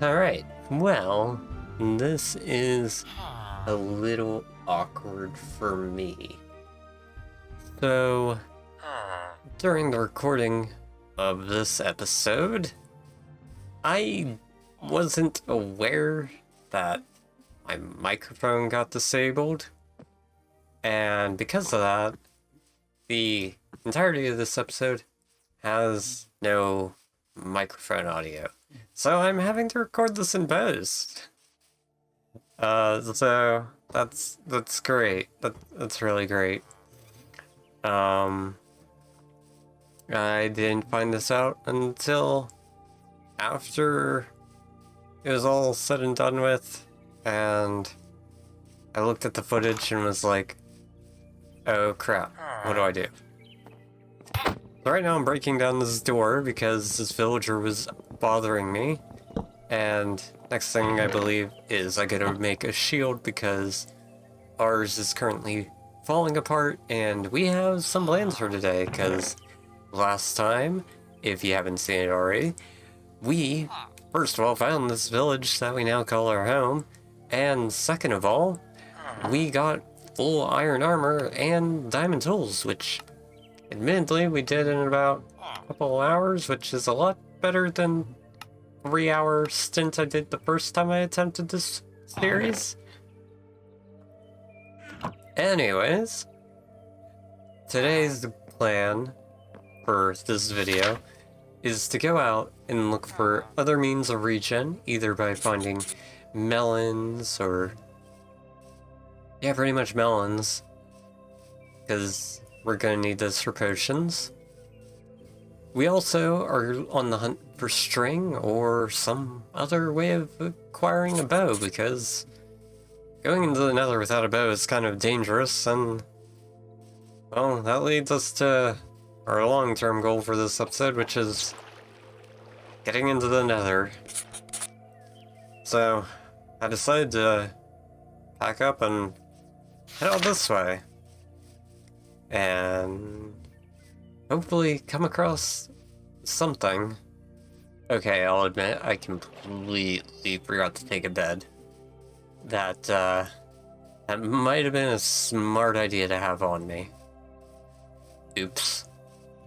Alright, well, this is a little awkward for me. So, during the recording of this episode, I wasn't aware that my microphone got disabled, and because of that, the entirety of this episode has no microphone audio. So I'm having to record this in post. So that's great. That's really great. I didn't find this out until after it was all said and done with, and I looked at the footage and was like, oh crap, what do I do? So right now I'm breaking down this door because this villager was bothering me, and next thing I believe is I gotta make a shield because ours is currently falling apart, and we have some plans for today because last time, if you haven't seen it already, we first of all found this village that we now call our home, and second of all, we got full iron armor and diamond tools, which admittedly we did in about a couple hours, which is a lot better than 3-hour stint I did the first time I attempted this series. Anyways, today's plan for this video is to go out and look for other means of regen, either by finding melons or... yeah, pretty much melons, because we're gonna need those for potions. We also are on the hunt for string or some other way of acquiring a bow, because going into the nether without a bow is kind of dangerous, and well, that leads us to our long-term goal for this episode, which is getting into the nether. So I decided to pack up and head out this way, and hopefully come across something. Okay, I'll admit, I completely forgot to take a bed. That might have been a smart idea to have on me. Oops.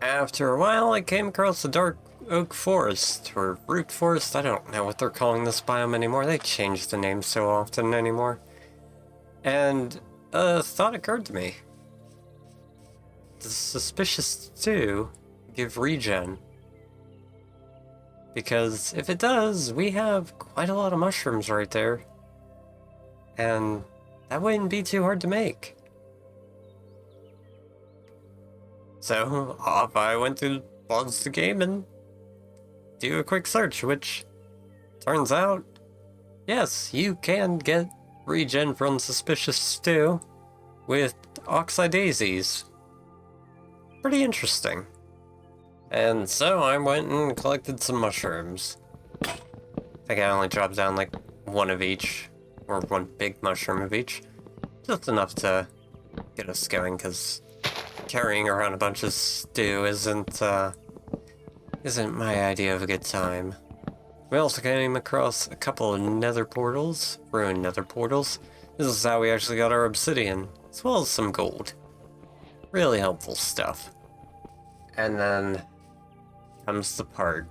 After a while, I came across the dark oak forest, or root forest. I don't know what they're calling this biome anymore. They change the name so often anymore. And a thought occurred to me. Does suspicious stew give regen? Because if it does, we have quite a lot of mushrooms right there. And that wouldn't be too hard to make. So off I went to pause the game and do a quick search, which turns out, yes, you can get regen from suspicious stew with oxide daisies. Pretty interesting. And so I went and collected some mushrooms. I think I only dropped down like one of each, or one big mushroom of each. Just enough to get us going, because carrying around a bunch of stew isn't my idea of a good time. We also came across a couple of nether portals, ruined nether portals. This is how we actually got our obsidian, as well as some gold. Really helpful stuff. And then comes the part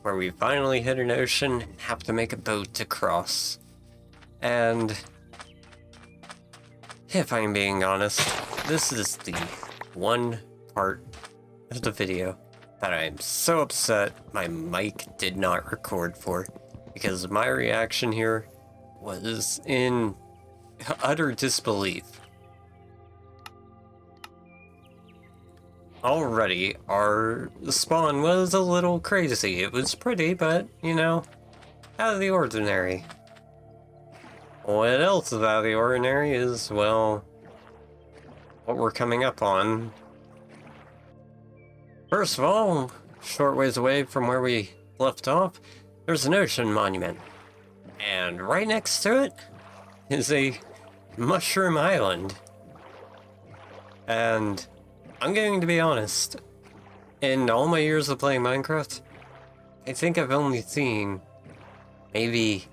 where we finally hit an ocean and have to make a boat to cross. And if I'm being honest, this is the one part of the video that I am so upset my mic did not record for, because my reaction here was in utter disbelief. Already, our spawn was a little crazy. It was pretty, but, you know, out of the ordinary. What else is out of the ordinary is, well, what we're coming up on. First of all, short ways away from where we left off, there's an ocean monument. And right next to it is a mushroom island. And I'm going to be honest, in all my years of playing Minecraft, I think I've only seen maybe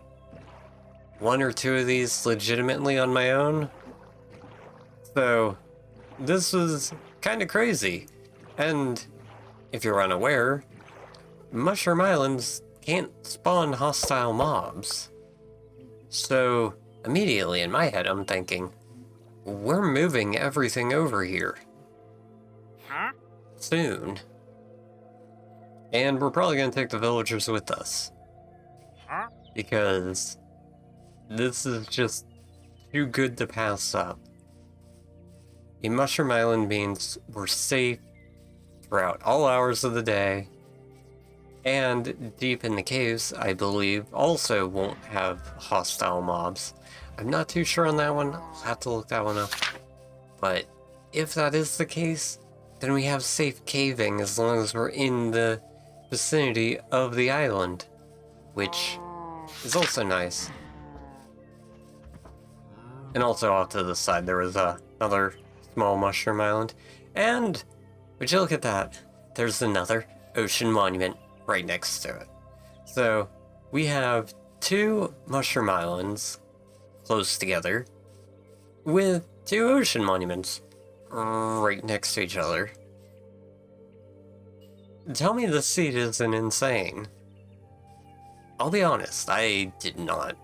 one or two of these legitimately on my own. So this was kind of crazy. And if you're unaware, Mushroom Islands can't spawn hostile mobs. So immediately in my head I'm thinking, we're moving everything over here. Huh? Soon. And we're probably going to take the villagers with us. Huh? Because this is just too good to pass up. A Mushroom Island means we're safe throughout all hours of the day. And deep in the caves, I believe, also won't have hostile mobs. I'm not too sure on that one. I'll have to look that one up. But if that is the case, then we have safe caving as long as we're in the vicinity of the island, which is also nice. And also off to the side there was another small mushroom island. And would you look at that? There's another ocean monument right next to it. So we have two mushroom islands close together with two ocean monuments right next to each other. Tell me the seed isn't insane. I'll be honest, I did not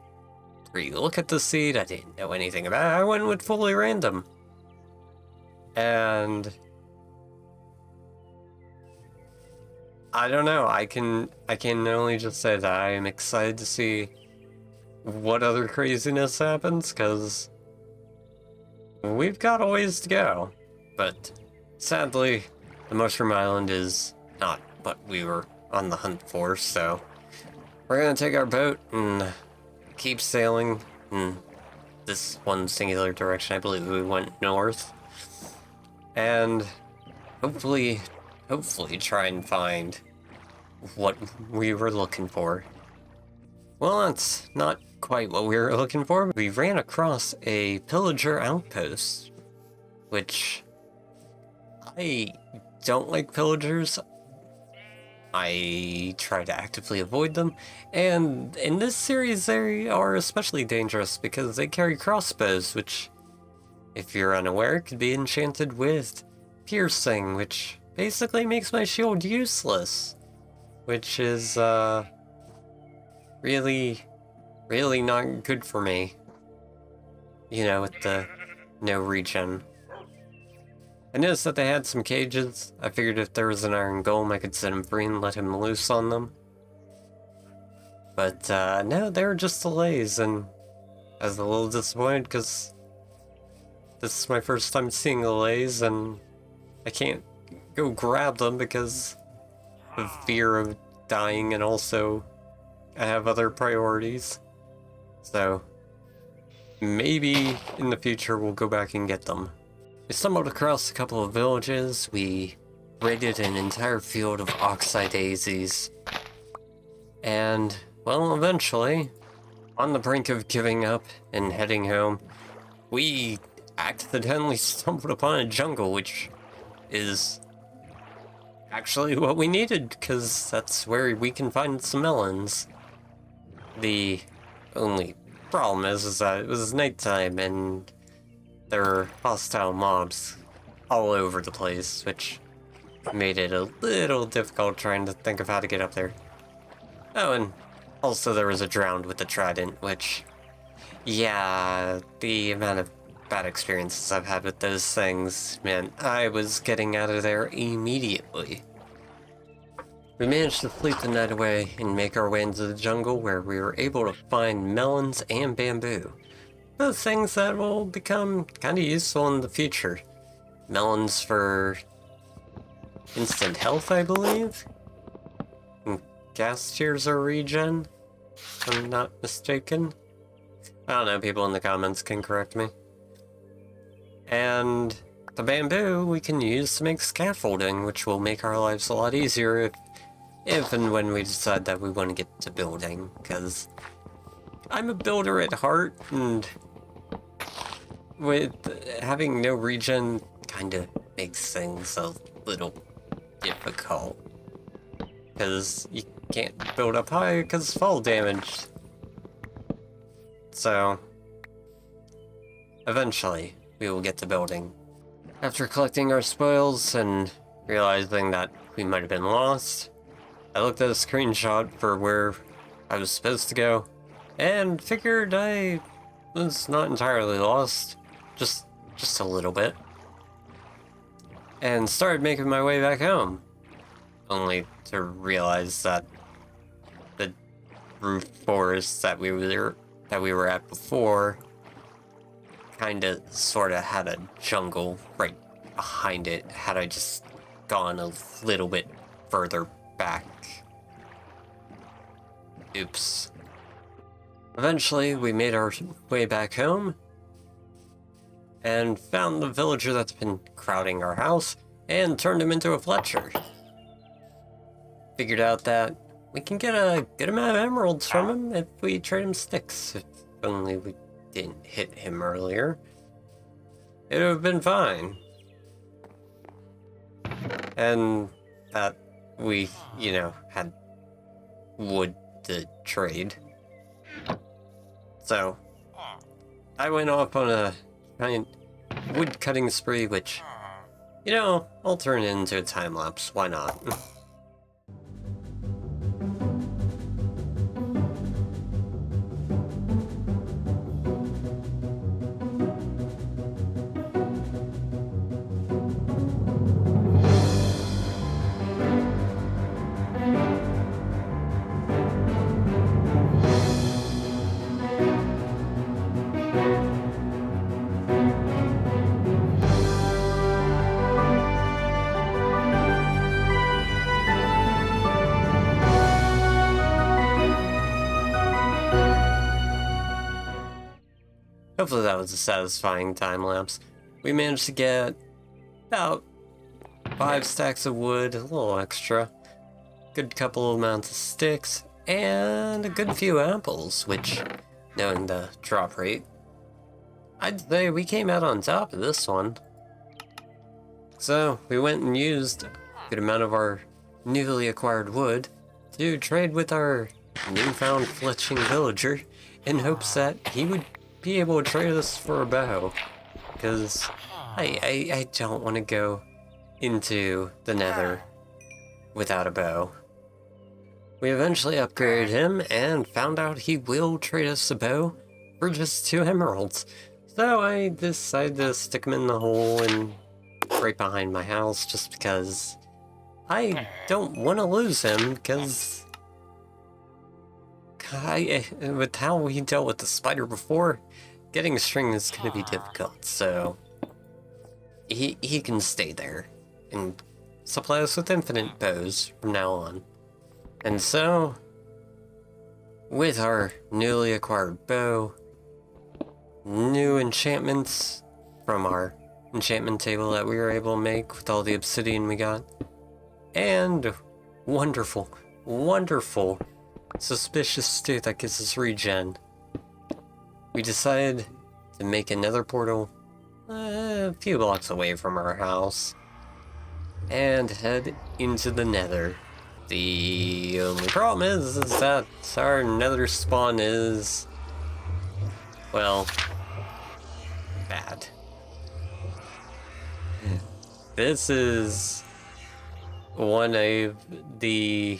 really look at the seed, I didn't know anything about it, I went with fully random. And I don't know, I can only just say that I am excited to see what other craziness happens, because we've got a ways to go. But sadly, the Mushroom Island is not what we were on the hunt for, so we're gonna take our boat and keep sailing in this one singular direction. I believe we went north. And hopefully try and find what we were looking for. Well, that's not quite what we were looking for. We ran across a pillager outpost, which I don't like pillagers. I try to actively avoid them, and in this series they are especially dangerous because they carry crossbows, which, if you're unaware, could be enchanted with piercing, which basically makes my shield useless, which is really not good for me, you know, with the no regen. I noticed that they had some cages. I figured if there was an iron golem I could set him free and let him loose on them. But no, they were just delays, and I was a little disappointed because this is my first time seeing delays and I can't go grab them because of fear of dying, and also I have other priorities. So maybe in the future we'll go back and get them. We stumbled across a couple of villages. We raided an entire field of oxeye daisies. And, well, eventually, on the brink of giving up and heading home, we accidentally stumbled upon a jungle, which is actually what we needed, because that's where we can find some melons. The only problem is that it was nighttime and there were hostile mobs all over the place, which made it a little difficult trying to think of how to get up there. Oh, and also there was a drowned with the trident, which, yeah, the amount of bad experiences I've had with those things meant I was getting out of there immediately. We managed to sleep the night away and make our way into the jungle, where we were able to find melons and bamboo. Both things that will become kind of useful in the future. Melons for instant health, I believe? And gas tiers are regen, if I'm not mistaken. I don't know, people in the comments can correct me. And the bamboo we can use to make scaffolding, which will make our lives a lot easier if and when we decide that we want to get to building, because I'm a builder at heart, and with having no regen kind of makes things a little difficult, because you can't build up high because fall damage, So, eventually, we will get to building. After collecting our spoils and realizing that we might have been lost, I looked at a screenshot for where I was supposed to go, and figured I was not entirely lost, just a little bit, and started making my way back home, only to realize that the roof forest that we were at before kinda sorta had a jungle right behind it had I just gone a little bit further back. Oops. Eventually, we made our way back home and found the villager that's been crowding our house and turned him into a Fletcher. Figured out that we can get a good amount of emeralds from him if we trade him sticks. If only we didn't hit him earlier, it would have been fine. And that we, had wood to trade. So, I went off on a giant wood cutting spree, which, I'll turn into a time lapse. Why not? Hopefully that was a satisfying time lapse. We managed to get about 5 stacks of wood, a little extra, good couple of amounts of sticks, and a good few apples, which, knowing the drop rate, I'd say we came out on top of this one. So, we went and used a good amount of our newly acquired wood to trade with our newfound fletching villager in hopes that he would be able to trade us for a bow, because I don't want to go into the nether without a bow. We eventually upgraded him and found out he will trade us a bow for just 2 emeralds. So I decided to stick him in the hole and right behind my house just because I don't want to lose him, because with how we dealt with the spider before, getting string is going to be difficult, so he can stay there and supply us with infinite bows from now on. And so, with our newly acquired bow, new enchantments from our enchantment table that we were able to make with all the obsidian we got, and wonderful suspicious stew that gives us regen, we decided to make another portal a few blocks away from our house and head into the nether. The only problem is that our nether spawn is, well, bad. This is one of the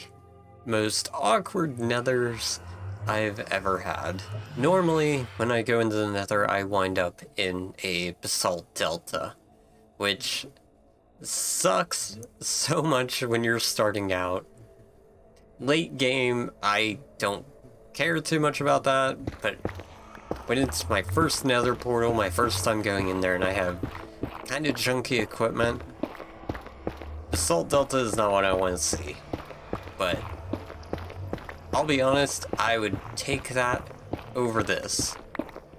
most awkward nethers I've ever had. Normally, when I go into the nether, I wind up in a basalt delta, which sucks so much when you're starting out. Late game, I don't care too much about that, but when it's my first nether portal, my first time going in there, and I have kind of junky equipment, basalt delta is not what I want to see. But I'll be honest, I would take that over this.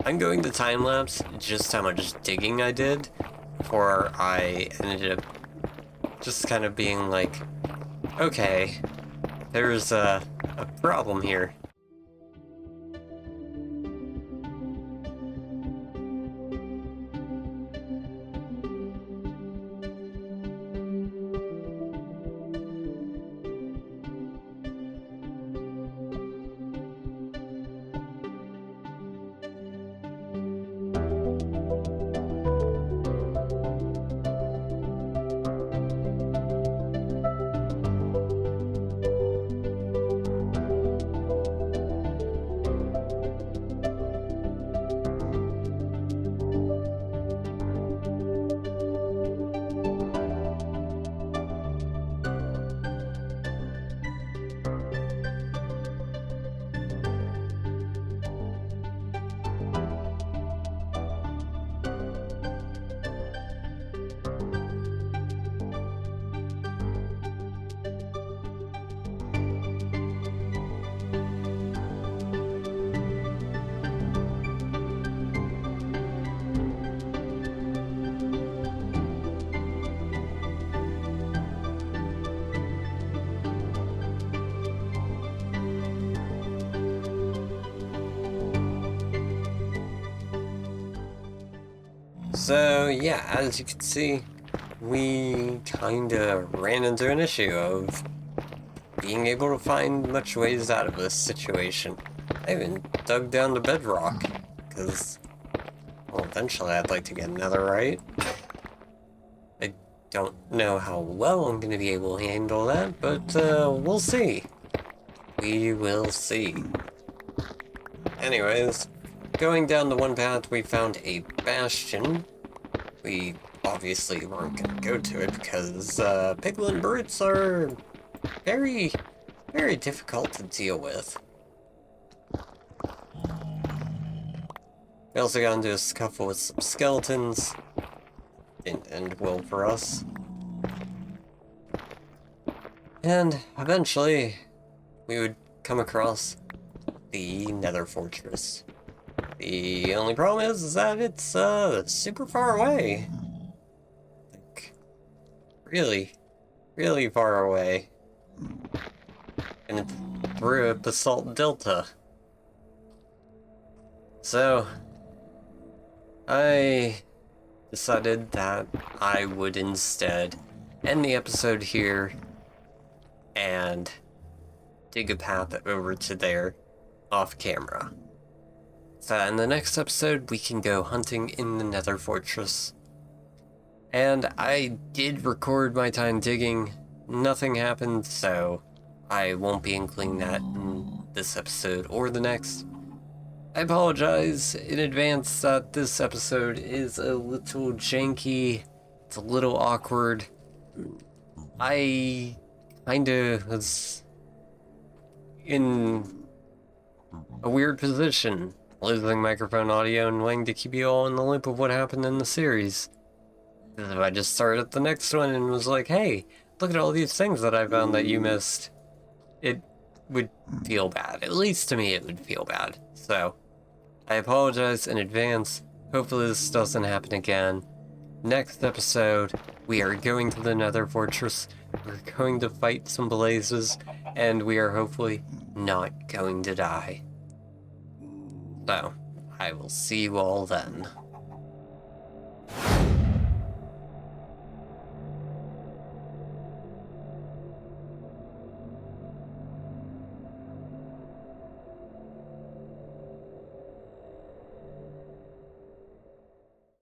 I'm going to time-lapse just how much digging I did before I ended up just kind of being like, okay, there's a problem here. So yeah, as you can see, we kinda ran into an issue of being able to find much ways out of this situation. I even dug down to bedrock, because, well, eventually I'd like to get netherite. I don't know how well I'm going to be able to handle that, but we'll see. We will see. Anyways, going down the one path, we found a bastion. We obviously weren't going to go to it because piglin brutes are very, very difficult to deal with. We also got into a scuffle with some skeletons. Didn't end well for us. And eventually, we would come across the Nether Fortress. The only problem is that it's super far away. Like, really, really far away. And it's through a basalt delta. So, I decided that I would instead end the episode here and dig a path over to there off camera. So in the next episode, we can go hunting in the Nether Fortress. And I did record my time digging. Nothing happened, so I won't be including that in this episode or the next. I apologize in advance that this episode is a little janky. It's a little awkward. I kinda was in a weird position, losing microphone audio and wanting to keep you all in the loop of what happened in the series. If I just started at the next one and was like, hey, look at all these things that I found that you missed, it would feel bad. At least to me it would feel bad. So, I apologize in advance. Hopefully this doesn't happen again. Next episode, we are going to the Nether Fortress. We're going to fight some blazes, and we are hopefully not going to die. So, I will see you all then.